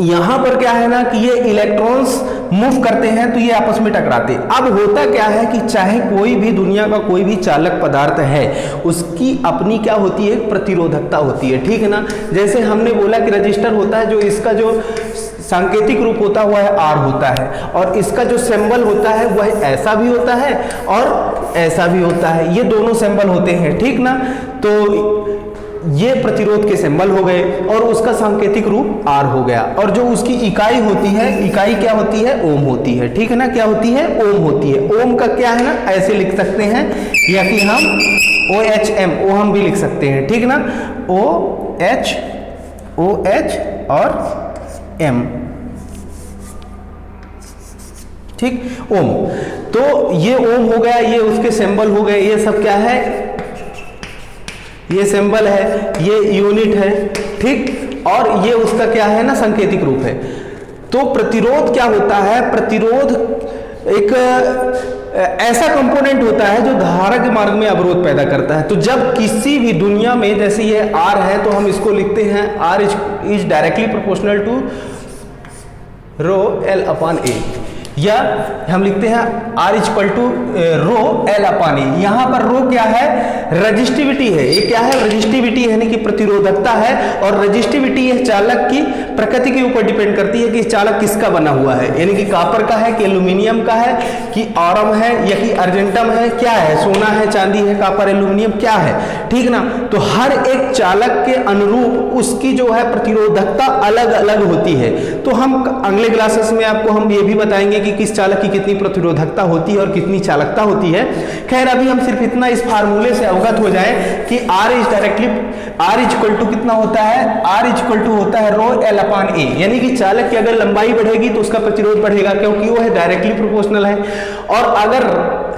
यहां पर क्या है ना कि ये इलेक्ट्रॉन्स मूव करते हैं तो ये आपस में टकराते हैं। अब होता क्या है कि चाहे कोई भी दुनिया का कोई भी चालक पदार्थ है, उसकी अपनी क्या होती है, प्रतिरोधकता होती है, ठीक है ना। जैसे हमने बोला कि रजिस्टर होता है, जो इसका जो सांकेतिक रूप होता है वह आर होता है, और इसका जो सिंबल होता है वह ऐसा भी होता है और ऐसा भी होता है, ये दोनों सिंबल होते हैं, ठीक ना। तो ये प्रतिरोध के सिंबल हो गए और उसका सांकेतिक रूप आर हो गया, और जो उसकी इकाई होती है, इकाई क्या होती है, ओम होती है, ठीक है ना। क्या होती है, ओम होती है। ओम का क्या है ना, ऐसे लिख सकते हैं, या कि हम OHM ओहम भी लिख सकते हैं, ठीक ना। OH और M, ठीक, ओम। तो ये ओम हो गया, ये उसके सिंबल हो गए, ये सब क्या है, ये सिंबल है, ये यूनिट है, ठीक, और ये उसका क्या है ना, सांकेतिक रूप है। तो प्रतिरोध क्या होता है, प्रतिरोध एक ऐसा कंपोनेंट होता है जो धारा के मार्ग में अवरोध पैदा करता है। तो जब किसी भी दुनिया में, जैसे ये R है तो हम इसको लिखते हैं R is directly proportional to ρ L/A। या हम लिखते हैं R equal to rho L upon A. यहाँ पर रो क्या है, रजिस्टिविटी है। ये क्या है, रजिस्टिविटी यानी कि प्रतिरोधकता है। और रजिस्टिविटी यह चालक की प्रकृति के ऊपर डिपेंड करती है कि चालक किसका बना हुआ है, यानी कि कॉपर का है कि एल्यूमिनियम का है कि ऑरम है या कि अर्जेंटम है, क्या है, सोना है, चांदी है, कॉपर, एल्यूमिनियम क्या है, ठीक ना। तो हर एक चालक के अनुरूप उसकी जो है प्रतिरोधकता अलग अलग होती है। तो हम अगले क्लासेस में आपको हम ये भी बताएंगे कि किस चालक की कितनी प्रतिरोधकता होती है और कितनी चालकता होती है। खैर अभी हम सिर्फ इतना इस फार्मूले से अवगत हो जाएं कि R इक्वल टू कितना होता है, R इक्वल टू होता है रो L अपान ए, यानी कि चालक की अगर लंबाई बढ़ेगी तो उसका प्रतिरोध बढ़ेगा क्योंकि वो है डायरेक्टली प्रोपोर्शनल है। और अगर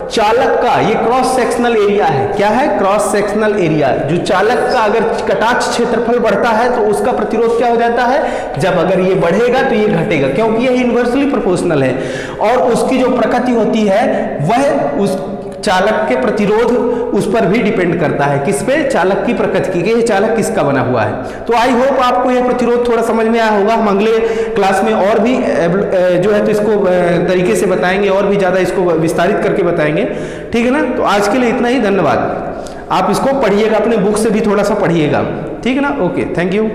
चालक का ये क्रॉस सेक्शनल एरिया है, क्या है, क्रॉस सेक्शनल एरिया, जो चालक का अगर कटाक्ष क्षेत्रफल बढ़ता है तो उसका प्रतिरोध क्या हो जाता है, जब अगर ये बढ़ेगा तो ये घटेगा क्योंकि ये इन्वर्सली प्रोपोर्शनल है। और उसकी जो प्रकृति होती है वह उस चालक के प्रतिरोध उस पर भी डिपेंड करता है, किस पे, चालक की प्रकृति की, चालक किसका बना हुआ है। तो आई होप आपको यह प्रतिरोध थोड़ा समझ में आया होगा। हम अगले क्लास में और भी जो है तो इसको तरीके से बताएंगे और भी ज़्यादा इसको विस्तारित करके बताएंगे, ठीक है ना। तो आज के लिए इतना ही, धन्यवाद। आप इसको पढ़िएगा, अपने बुक से भी थोड़ा सा पढ़िएगा, ठीक है ना। Okay, thank you.